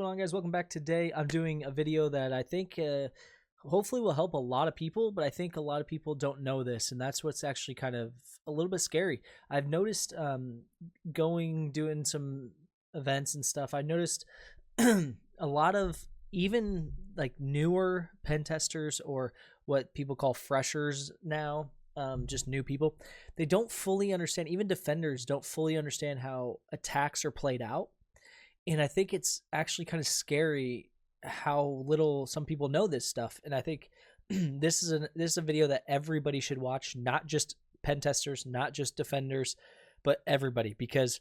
on, guys? Welcome back. Today I'm doing a video that I think hopefully will help a lot of people, but I think a lot of people don't know this, and that's what's actually kind of a little bit scary. I've noticed doing some events and stuff, I noticed a lot of even like newer pen testers, or what people call freshers now, just new people, they don't fully understand, even defenders don't fully understand how attacks are played out. And I think it's actually kind of scary how little some people know this stuff. And I think this is a video that everybody should watch, not just pen testers, not just defenders, but everybody, because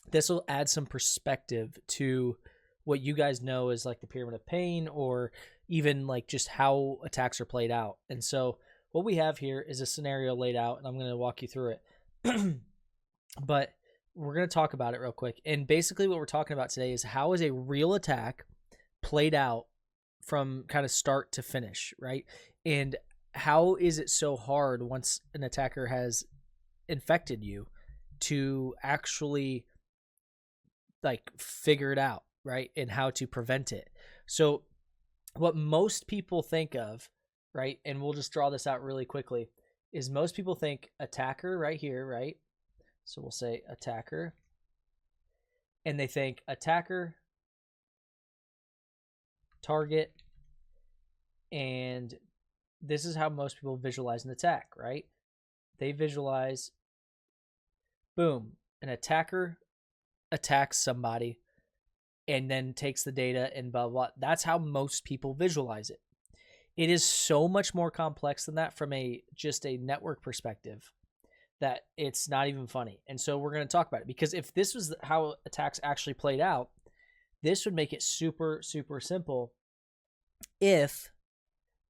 this will add some perspective to what you guys know is like the pyramid of pain, or even like just how attacks are played out. And so what we have here is a scenario laid out, and I'm going to walk you through it. But we're going to talk about it real quick. And basically what we're talking about today is how is a real attack played out from kind of start to finish, right? And how is it so hard once an attacker has infected you to actually like figure it out, right? And how to prevent it. So what most people think of, right? And we'll just draw this out really quickly, is most people think attacker right here, right? So we'll say attacker, and they think attacker, target, and this is how most people visualize an attack, right? They visualize, boom, an attacker attacks somebody and then takes the data and blah, blah, blah. That's how most people visualize it. It is so much more complex than that from just a network perspective, that it's not even funny. And so we're going to talk about it, because if this was how attacks actually played out, this would make it super, super simple if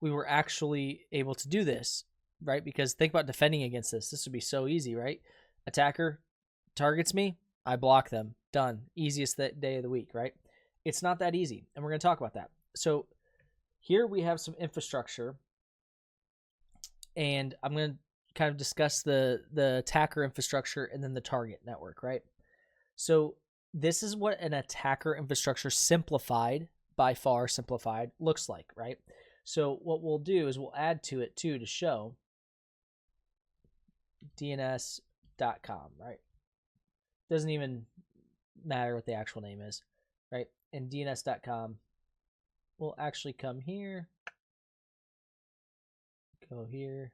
we were actually able to do this, right? Because think about defending against this. This would be so easy, right? Attacker targets me, I block them. Done. Easiest day of the week, right? It's not that easy, and we're going to talk about that. So here we have some infrastructure, and I'm going to kind of discuss the attacker infrastructure and then the target network, right? So this is what an attacker infrastructure simplified, by far simplified, looks like, right? So what we'll do is we'll add to it too to show DNS.com, right? Doesn't even matter what the actual name is, right? And DNS.com will actually come here, go here,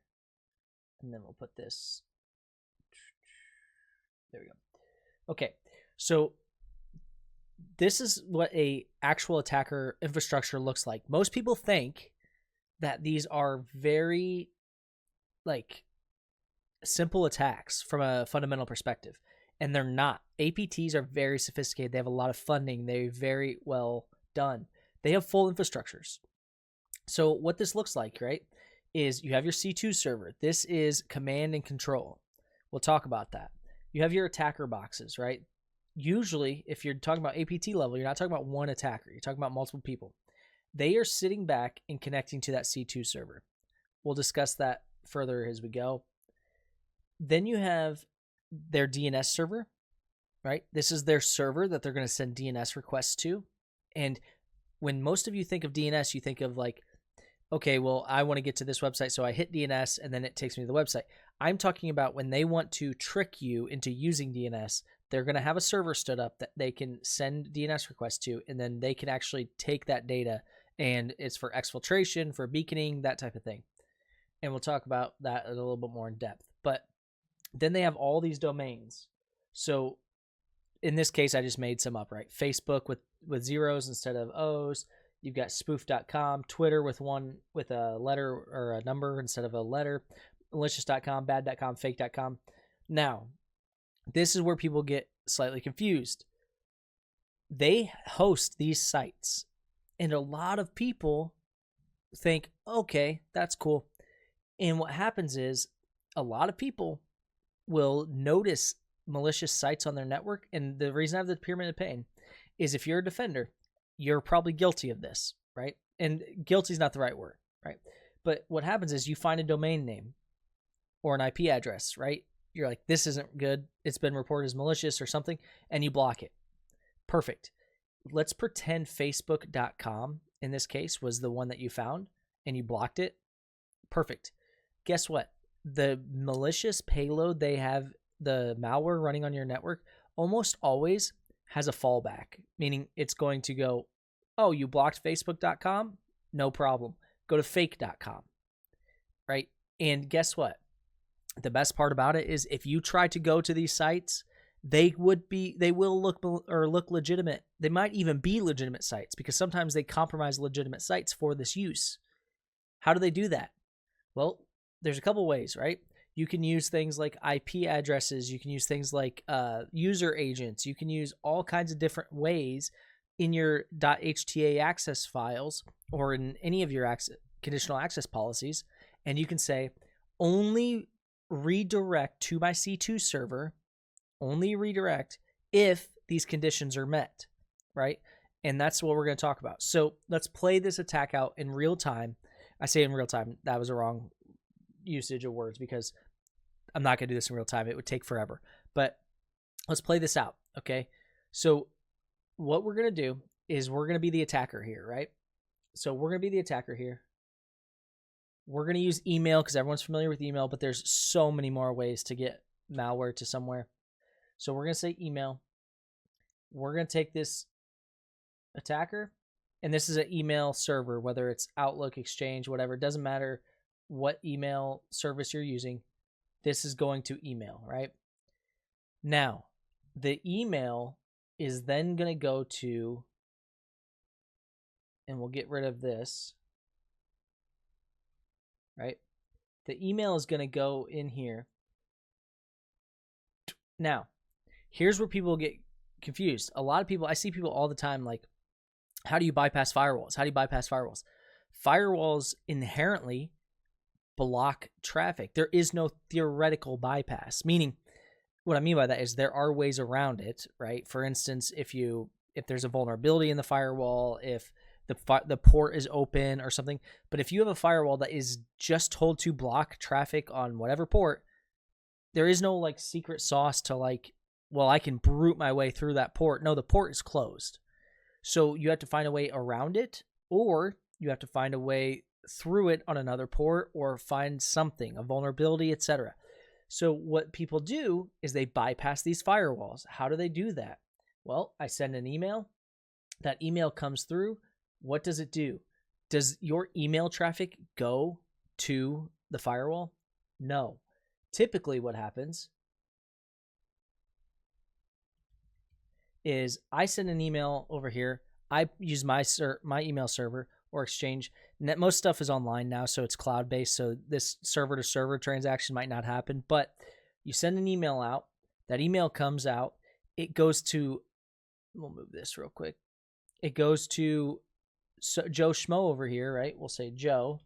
and then we'll put this. There we go. Okay, so this is what a actual attacker infrastructure looks like. Most people think that these are very like simple attacks from a fundamental perspective, and they're not. APTs are very sophisticated. They have a lot of funding. They're very well done. They have full infrastructures. So what this looks like, right, is you have your C2 server. This is command and control. We'll talk about that. You have your attacker boxes, right? Usually, if you're talking about APT level, you're not talking about one attacker. You're talking about multiple people. They are sitting back and connecting to that C2 server. We'll discuss that further as we go. Then you have their DNS server, right? This is their server that they're going to send DNS requests to. And when most of you think of DNS, you think of like, okay, well, I want to get to this website, so I hit DNS and then it takes me to the website. I'm talking about when they want to trick you into using DNS, they're going to have a server stood up that they can send DNS requests to, and then they can actually take that data, and it's for exfiltration, for beaconing, that type of thing. And we'll talk about that a little bit more in depth. But then they have all these domains. So in this case, I just made some up, right? Facebook with zeros instead of O's. You've got spoof.com, Twitter with a letter or a number instead of a letter, malicious.com, bad.com, fake.com. Now, this is where people get slightly confused. They host these sites, and a lot of people think, okay, that's cool. And what happens is a lot of people will notice malicious sites on their network. And the reason I have the pyramid of pain is if you're a defender, you're probably guilty of this, right? And guilty is not the right word, right? But what happens is you find a domain name or an IP address, right? You're like, this isn't good. It's been reported as malicious or something, and you block it. Perfect. let's pretend facebook.com in this case was the one that you found and you blocked it. Perfect. Guess what? The malicious payload they have, the malware running on your network, almost always has a fallback, meaning it's going to go, oh, you blocked facebook.com? No problem. Go to fake.com, right? And guess what? The best part about it is if you try to go to these sites, they will look legitimate. They might even be legitimate sites because sometimes they compromise legitimate sites for this use. How do they do that? Well, there's a couple ways, right? You can use things like IP addresses. You can use things like user agents. You can use all kinds of different ways in your .hta access files or in any of your conditional access policies. And you can say, only redirect to my C2 server, only redirect if these conditions are met, right? And that's what we're going to talk about. So let's play this attack out in real time. I say in real time, that was a wrong usage of words because I'm not going to do this in real time. It would take forever. But let's play this out, okay? So what we're going to do is we're going to be the attacker here, right? So we're going to be the attacker here. We're going to use email because everyone's familiar with email, but there's so many more ways to get malware to somewhere. So we're going to say email. We're going to take this attacker, and this is an email server, whether it's Outlook, Exchange, whatever. It doesn't matter what email service you're using. This is going to email, right? Now, the email is then going to go to, and we'll get rid of this, right? The email is going to go in here. Now, here's where people get confused. A lot of people, I see people all the time like, how do you bypass firewalls? How do you bypass firewalls? Firewalls inherently block traffic. There is no theoretical bypass, meaning what I mean by that is there are ways around it, right? For instance, if there's a vulnerability in the firewall, if the port is open or something, but if you have a firewall that is just told to block traffic on whatever port, there is no like secret sauce to like, well, I can brute my way through that port. No, the port is closed. So you have to find a way around it, or you have to find a way through it on another port, or find something, a vulnerability, etc. So what people do is they bypass these firewalls. How do they do that? Well, I send an email. That email comes through. What does it do? Does your email traffic go to the firewall? No. Typically what happens is I send an email over here. I use my email server or Exchange. Most stuff is online now, so it's cloud-based, so this server-to-server transaction might not happen, but you send an email out. That email comes out. It goes to, we'll move this real quick. It goes to Joe Schmo over here, right? We'll say Joe.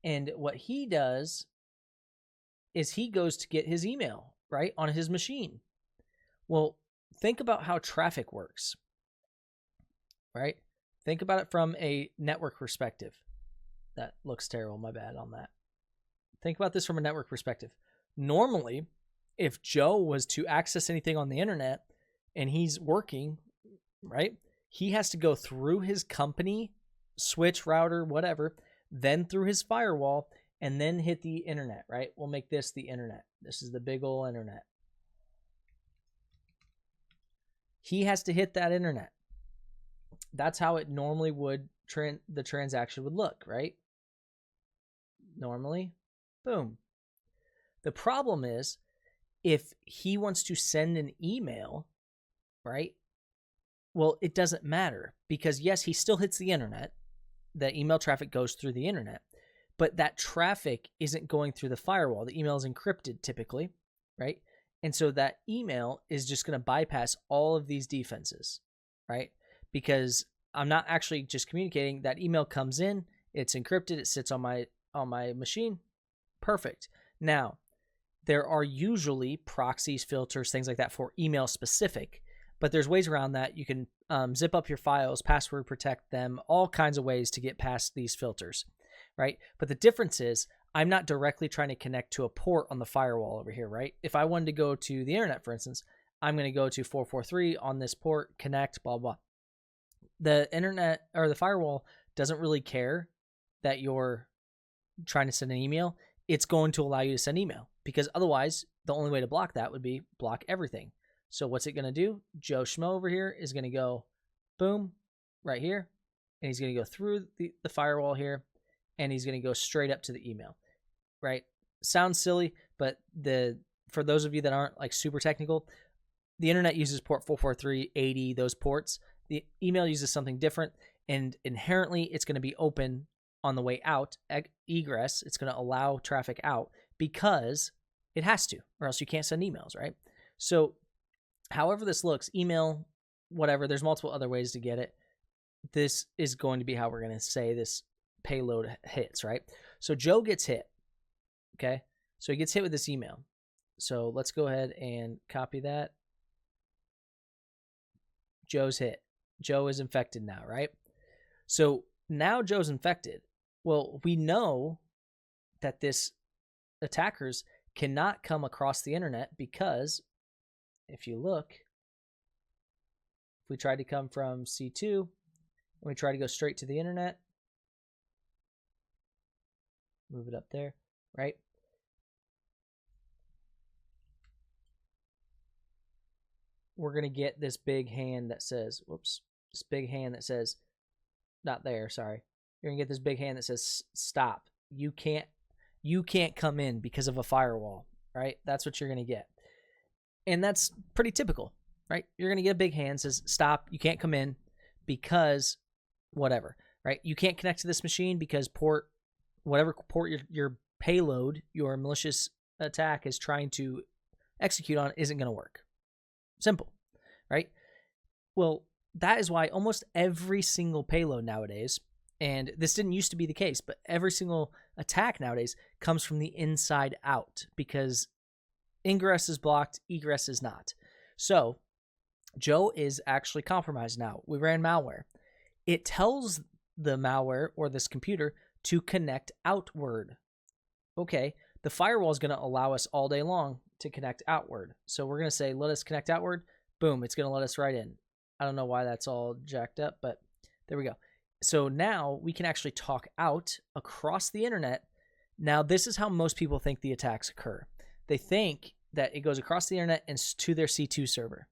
And what he does is he goes to get his email, right, on his machine. Well, think about how traffic works, right? Think about it from a network perspective. That looks terrible, my bad on that. Think about this from a network perspective. Normally, if Joe was to access anything on the internet and he's working, right, he has to go through his company, switch, router, whatever, then through his firewall, and then hit the internet, right? We'll make this the internet. This is the big ol' internet. He has to hit that internet. That's how it normally would, the transaction would look, right? Normally, boom. The problem is if he wants to send an email, right? Well, it doesn't matter because yes, he still hits the internet. The email traffic goes through the internet, but that traffic isn't going through the firewall. The email is encrypted typically, right? And so that email is just going to bypass all of these defenses, right? Because I'm not actually just communicating. That email comes in, it's encrypted, it sits on my machine. Perfect. Now, there are usually proxies, filters, things like that for email specific, but there's ways around that. You can zip up your files, password protect them, all kinds of ways to get past these filters, right? But the difference is I'm not directly trying to connect to a port on the firewall over here, right? If I wanted to go to the internet, for instance, I'm going to go to 443 on this port, connect, blah, blah. The internet or the firewall doesn't really care that you're trying to send an email. It's going to allow you to send email, because otherwise the only way to block that would be block everything. So what's it going to do? Joe Schmo over here is going to go boom right here, and he's going to go through the firewall here, and he's going to go straight up to the email, right? Sounds silly, but for those of you that aren't like super technical, the internet uses port 44380, those ports. The email uses something different, and inherently it's going to be open on the way out, egress. It's going to allow traffic out because it has to, or else you can't send emails, right? So however this looks, email, whatever, there's multiple other ways to get it. This is going to be how we're going to say this payload hits, right? So Joe gets hit, okay? So he gets hit with this email. So let's go ahead and copy that. Joe's hit. Joe is infected now, right? So now Joe's infected. Well, we know that this attackers cannot come across the internet, because if you look, if we try to come from C2 and we try to go straight to the internet, move it up there, right? We're going to get this big hand that says, whoops, this big hand that says, not there, sorry. You're going to get this big hand that says, stop. You can't come in because of a firewall, right? That's what you're going to get. And that's pretty typical, right? You're going to get a big hand that says, stop, you can't come in because whatever, right? You can't connect to this machine because whatever port your payload, your malicious attack is trying to execute on isn't going to work. Simple, right? Well, that is why almost every single payload nowadays, and this didn't used to be the case, but every single attack nowadays comes from the inside out, because ingress is blocked, egress is not. So Joe is actually compromised now. We ran malware. It tells the malware or this computer to connect outward. Okay, the firewall is going to allow us all day long to connect outward. So we're going to say, let us connect outward. Boom, it's going to let us right in. I don't know why that's all jacked up, but there we go. So now we can actually talk out across the internet. Now, this is how most people think the attacks occur. They think that it goes across the internet and to their C2 server.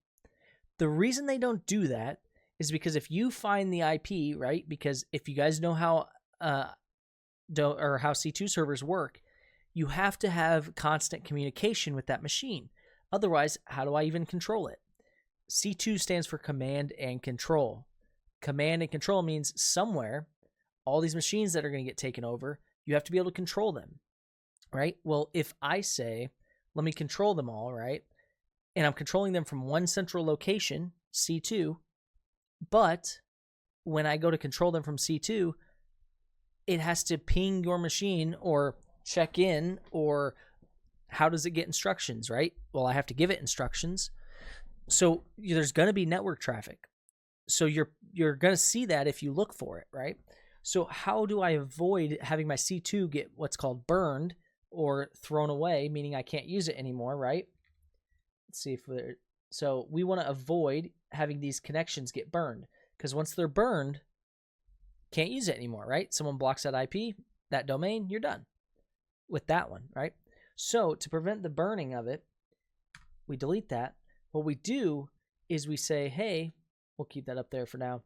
The reason they don't do that is because if you find the IP, right? Because if you guys know how how C2 servers work, you have to have constant communication with that machine. Otherwise, how do I even control it? C2 stands for command and control. Command and control means somewhere, all these machines that are going to get taken over, you have to be able to control them, right? Well, if I say, let me control them all, right? And I'm controlling them from one central location, C2, but when I go to control them from C2, it has to ping your machine or check in, or how does it get instructions, right? Well, I have to give it instructions. So there's going to be network traffic. So you're going to see that if you look for it, right? So how do I avoid having my C2 get what's called burned or thrown away, meaning I can't use it anymore, right? Let's see if so we want to avoid having these connections get burned, because once they're burned, can't use it anymore, right? Someone blocks that IP, that domain, you're done with that one, right? So to prevent the burning of it, we delete that. What we do is we say, hey, we'll keep that up there for now.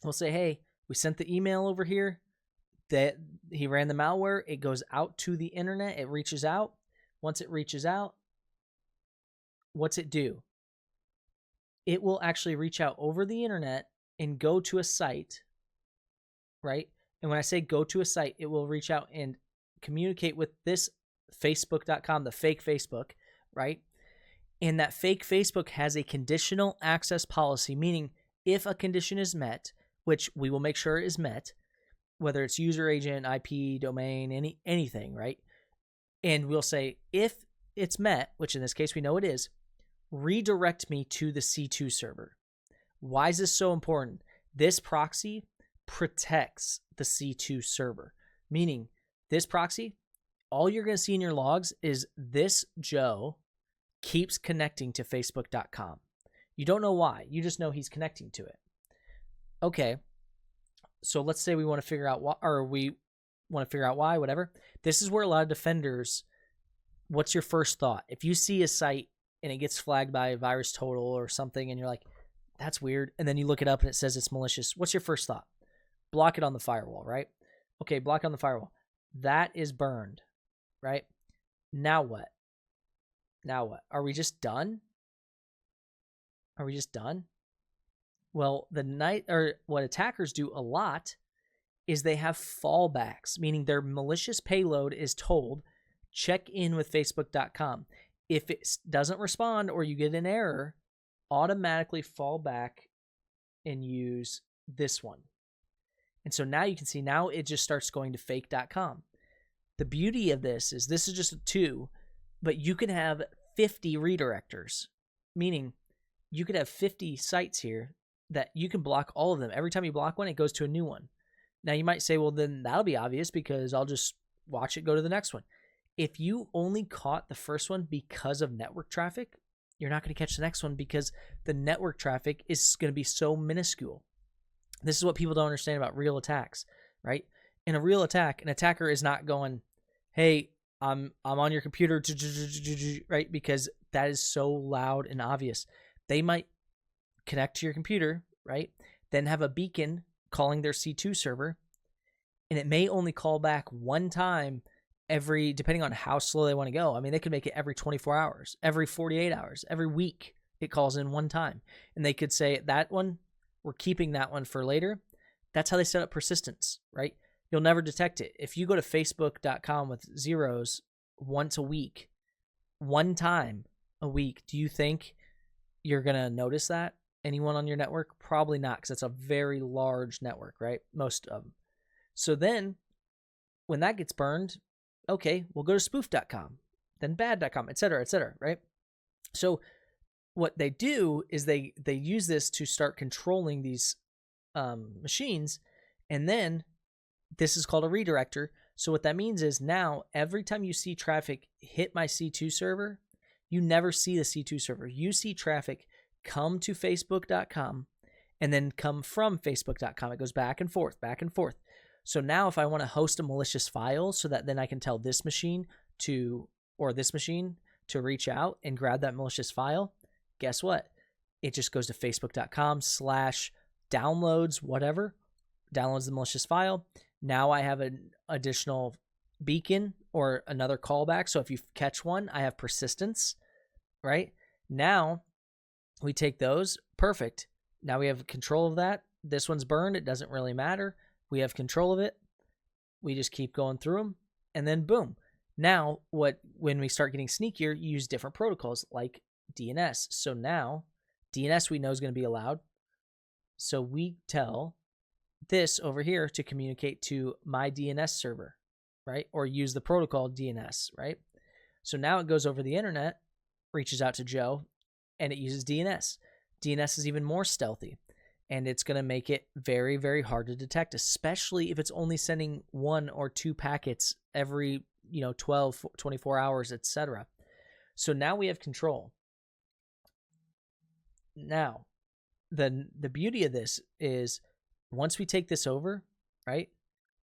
We'll say, hey, we sent the email over here that he ran the malware. It goes out to the internet. It reaches out. Once it reaches out, what's it do? It will actually reach out over the internet and go to a site, right? And when I say go to a site, it will reach out and communicate with this Facebook.com, the fake Facebook, right? And that fake Facebook has a conditional access policy, meaning if a condition is met, which we will make sure is met, whether it's user agent, IP, domain, anything, right? And we'll say, if it's met, which in this case we know it is, redirect me to the C2 server. Why is this so important? This proxy protects the C2 server, meaning this proxy, all you're going to see in your logs is this Joe keeps connecting to Facebook.com. You don't know why. You just know he's connecting to it. okay, so let's say we want to figure out why, or we want to figure out why, whatever. This is where a lot of defenders, what's your first thought? If you see a site and it gets flagged by Virus Total or something and you're like, that's weird, and then you look it up and it says it's malicious, what's your first thought? Block it on the firewall, right? Okay, block on the firewall. That is burned, right? Now what? Now what? Are we just done? Are we just done? Well, what attackers do a lot is they have fallbacks, meaning their malicious payload is told, check in with Facebook.com. If it doesn't respond or you get an error, automatically fall back and use this one. And so now you can see, now it just starts going to fake.com. The beauty of this is just a 2, but you can have 50 redirectors, meaning you could have 50 sites here that you can block all of them. Every time you block one, it goes to a new one. Now you might say, well, then that'll be obvious because I'll just watch it go to the next one. If you only caught the first one because of network traffic, you're not going to catch the next one because the network traffic is going to be so minuscule. This is what people don't understand about real attacks, right? In a real attack, an attacker is not going, hey, I'm on your computer, right? Because that is so loud and obvious. They might connect to your computer, right? Then have a beacon calling their C2 server, and it may only call back one time depending on how slow they want to go. I mean, they could make it every 24 hours, every 48 hours, every week it calls in one time. And they could say, that one, we're keeping that one for later. That's how they set up persistence, right? You'll never detect it. If you go to facebook.com with zeros once a week, one time a week, do you think you're going to notice that? Anyone on your network? Probably not, because it's a very large network, right? Most of them. So then when that gets burned, okay, we'll go to spoof.com, then bad.com, et cetera, right? So what they do is they use this to start controlling these machines, and then this is called a redirector. So what that means is now every time you see traffic hit my C2 server, you never see the C2 server. You see traffic come to facebook.com and then come from facebook.com. It goes back and forth, back and forth. So now if I want to host a malicious file so that then I can tell this machine to reach out and grab that malicious file, guess what? It just goes to facebook.com/downloads, whatever, downloads the malicious file. Now I have an additional beacon or another callback. So if you catch one, I have persistence, right? Now we take those. Perfect. Now we have control of that. This one's burned. It doesn't really matter. We have control of it. We just keep going through them, and then boom. Now, when we start getting sneakier, you use different protocols like DNS. So now, DNS we know is going to be allowed. So we tell this over here to communicate to my DNS server, right? Or use the protocol DNS, right? So now it goes over the internet, reaches out to Joe, and it uses DNS. DNS is even more stealthy. And it's going to make it very, very hard to detect, especially if it's only sending 1 or 2 packets every 12, 24 hours, etc. So now we have control. Now, the beauty of this is once we take this over, right,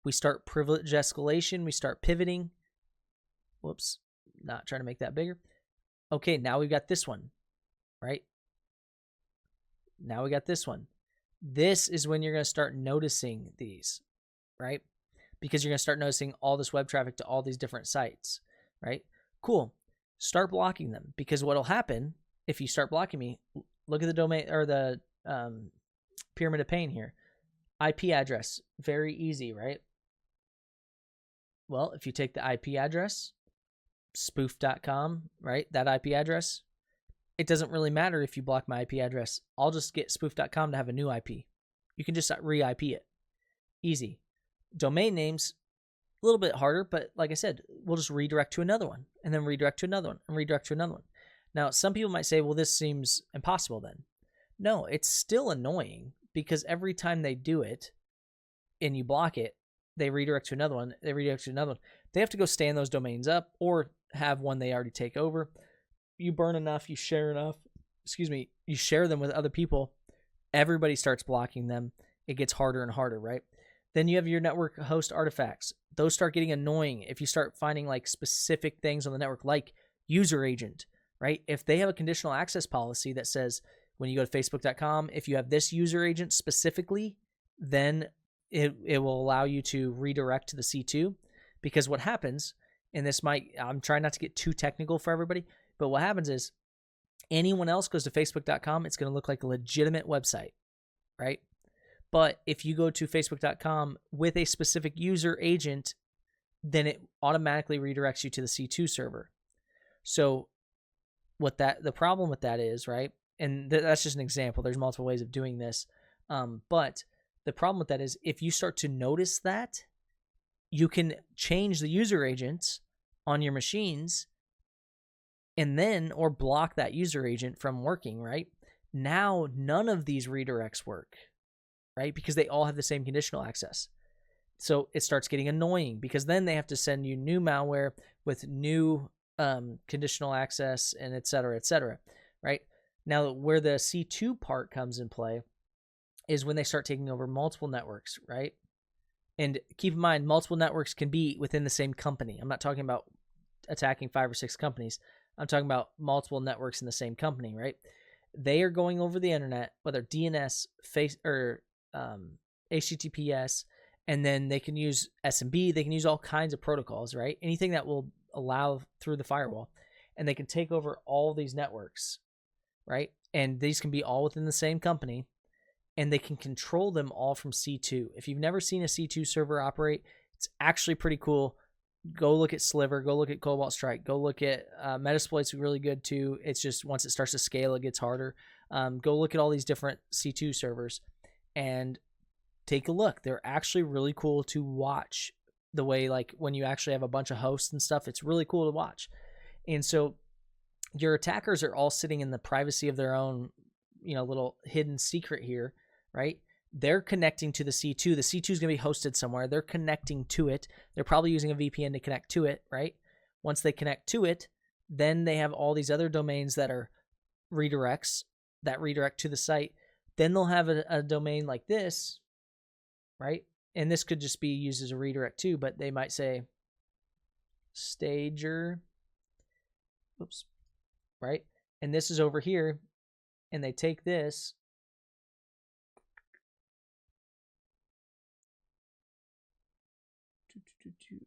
we start privilege escalation, we start pivoting. Whoops, not trying to make that bigger. Okay, now we've got this one, right? Now we got this one. This is when you're going to start noticing these, right? Because you're going to start noticing all this web traffic to all these different sites, right? Cool. Start blocking them, because what will happen if you start blocking me, look at the domain or the pyramid of pain here. IP address, very easy, right? Well, if you take the IP address, spoof.com, right? That IP address, it doesn't really matter if you block my IP address. I'll just get spoof.com to have a new IP. You can just re-IP it. Easy. Domain names, a little bit harder, but like I said, we'll just redirect to another one, and then redirect to another one, and redirect to another one. Now, some people might say, well, this seems impossible then. No, it's still annoying, because every time they do it and you block it, they redirect to another one, they redirect to another one. They have to go stand those domains up or have one they already take over. You burn enough, you share them with other people, everybody starts blocking them, it gets harder and harder, right? Then you have your network host artifacts. Those start getting annoying if you start finding like specific things on the network, like user agent, right? If they have a conditional access policy that says when you go to facebook.com, if you have this user agent specifically, then it will allow you to redirect to the C2. Because what happens, and this might, I'm trying not to get too technical for everybody, but what happens is anyone else goes to facebook.com, it's going to look like a legitimate website, right? But if you go to facebook.com with a specific user agent, then it automatically redirects you to the C2 server. So the problem with that is, right? And that's just an example. There's multiple ways of doing this. But the problem with that is if you start to notice that, you can change the user agents on your machines and then, or block that user agent from working, right? Now, none of these redirects work, right? Because they all have the same conditional access. So it starts getting annoying because then they have to send you new malware with new conditional access and et cetera, right? Now, where the C2 part comes in play is when they start taking over multiple networks, right? And keep in mind, multiple networks can be within the same company. I'm not talking about attacking 5 or 6 companies. I'm talking about multiple networks in the same company, right? They are going over the internet, whether DNS, or HTTPS, and then they can use SMB. They can use all kinds of protocols, right? Anything that will allow through the firewall. And they can take over all these networks, right? And these can be all within the same company. And they can control them all from C2. If you've never seen a C2 server operate, it's actually pretty cool. Go look at Sliver. Go look at Cobalt Strike. Go look at Metasploit's really good too. It's just once it starts to scale, it gets harder. Go look at all these different C2 servers and take a look. They're actually really cool to watch. The way, like when you actually have a bunch of hosts and stuff, it's really cool to watch. And so your attackers are all sitting in the privacy of their own, little hidden secret here, right? They're connecting to the C2. The C2 is going to be hosted somewhere. They're connecting to it. They're probably using a VPN to connect to it, right? Once they connect to it, then they have all these other domains that are redirects that redirect to the site. Then they'll have a domain like this, right? And this could just be used as a redirect too, but they might say stager, oops, right? And this is over here, and they take this,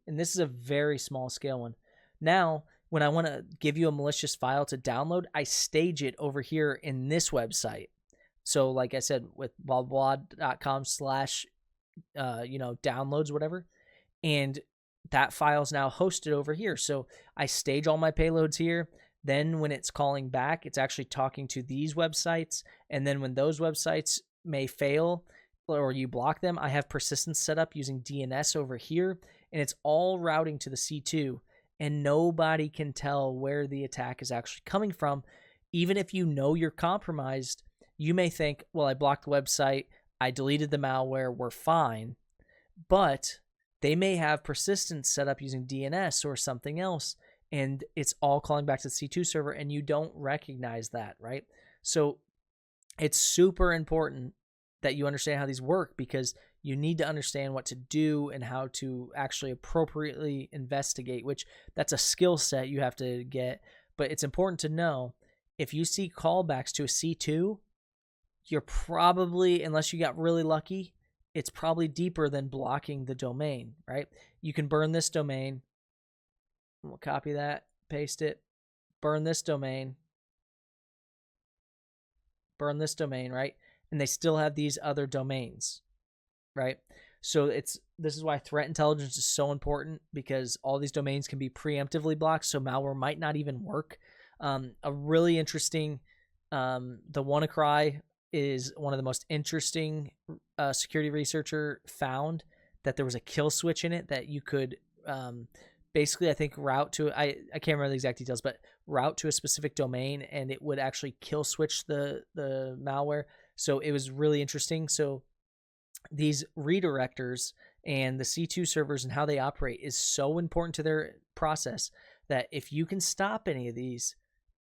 and this is a very small scale one. Now, when I want to give you a malicious file to download, I stage it over here in this website. So like I said, with blah.com/ downloads, whatever. And that file is now hosted over here. So I stage all my payloads here. Then when it's calling back, it's actually talking to these websites. And then when those websites may fail or you block them, I have persistence set up using DNS over here. And it's all routing to the C2. And nobody can tell where the attack is actually coming from. Even if you know you're compromised, you may think, well, I blocked the website, I deleted the malware, we're fine. But they may have persistence set up using DNS or something else, and it's all calling back to the C2 server, and you don't recognize that, right? So it's super important that you understand how these work, because you need to understand what to do and how to actually appropriately investigate, which that's a skill set you have to get. But it's important to know if you see callbacks to a C2, you're probably, unless you got really lucky, it's probably deeper than blocking the domain, right? You can burn this domain. We'll copy that, paste it, burn this domain, right? And they still have these other domains, right? So this is why threat intelligence is so important, because all these domains can be preemptively blocked, so malware might not even work. A really interesting, the WannaCry is one of the most interesting security researcher found that there was a kill switch in it that you could basically, I think, route to, I can't remember the exact details, but route to a specific domain, and it would actually kill switch the malware. So it was really interesting. So these redirectors and the C2 servers and how they operate is so important to their process that if you can stop any of these,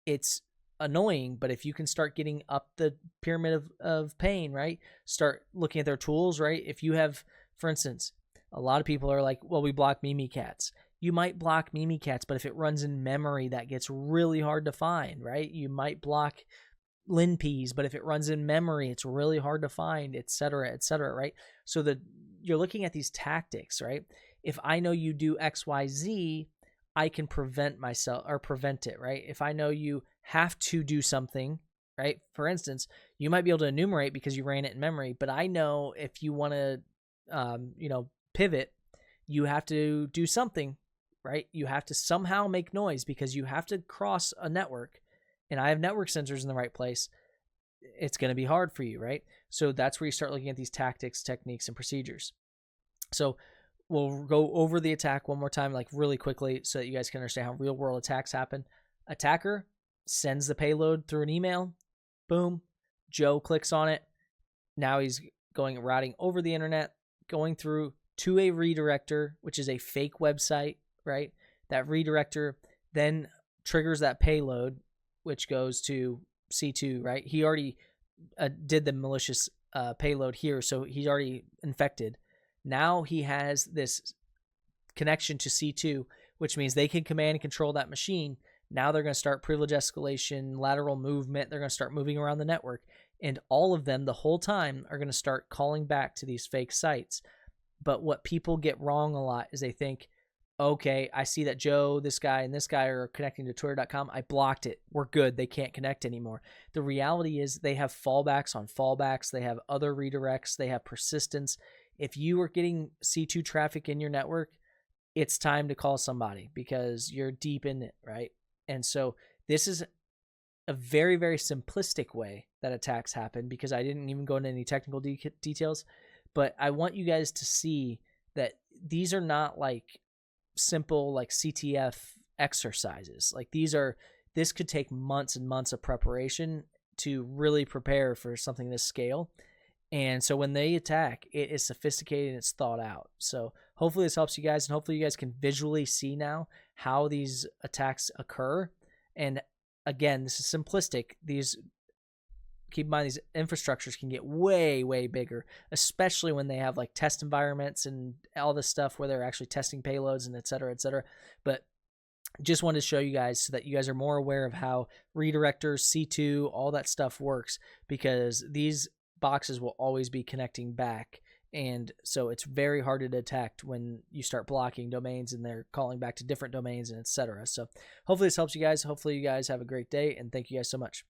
it's annoying, but if you can start getting up the pyramid of pain, right? Start looking at their tools, right? If you have, for instance, a lot of people are like, well, we block Mimikatz. You might block Mimikatz, but if it runs in memory, that gets really hard to find, right? You might block LinPeas, but if it runs in memory, it's really hard to find, et cetera, right? So you're looking at these tactics, right? If I know you do XYZ, I can prevent it, right? If I know you have to do something, right? For instance, you might be able to enumerate because you ran it in memory, but I know if you want to, pivot, you have to do something, right? You have to somehow make noise because you have to cross a network, and I have network sensors in the right place. It's going to be hard for you, right? So that's where you start looking at these tactics, techniques, and procedures. So we'll go over the attack one more time, like really quickly, so that you guys can understand how real world attacks happen. Attacker sends the payload through an email. Boom. Joe clicks on it. Now he's routing over the internet, going through to a redirector, which is a fake website, right? That redirector then triggers that payload, which goes to C2, right? He already did the malicious payload here, so he's already infected. Now he has this connection to C2, which means they can command and control that machine. Now they're going to start privilege escalation, lateral movement. They're going to start moving around the network. And all of them, the whole time, are going to start calling back to these fake sites. But what people get wrong a lot is they think, okay, I see that Joe, this guy, and this guy are connecting to Twitter.com. I blocked it. We're good. They can't connect anymore. The reality is they have fallbacks on fallbacks. They have other redirects. They have persistence. If you are getting C2 traffic in your network, it's time to call somebody because you're deep in it, right? And so this is a very, very simplistic way that attacks happen because I didn't even go into any technical details, but I want you guys to see that these are not like simple like CTF exercises. Like this could take months and months of preparation to really prepare for something this scale. And so when they attack, it is sophisticated and it's thought out. So hopefully this helps you guys, and hopefully you guys can visually see now how these attacks occur. And again, this is simplistic. Keep in mind, these infrastructures can get way, way bigger, especially when they have like test environments and all this stuff where they're actually testing payloads and et cetera, et cetera. But just wanted to show you guys so that you guys are more aware of how redirectors, C2, all that stuff works, because these boxes will always be connecting back. And so it's very hard to detect when you start blocking domains and they're calling back to different domains and et cetera. So hopefully this helps you guys. Hopefully you guys have a great day, and thank you guys so much.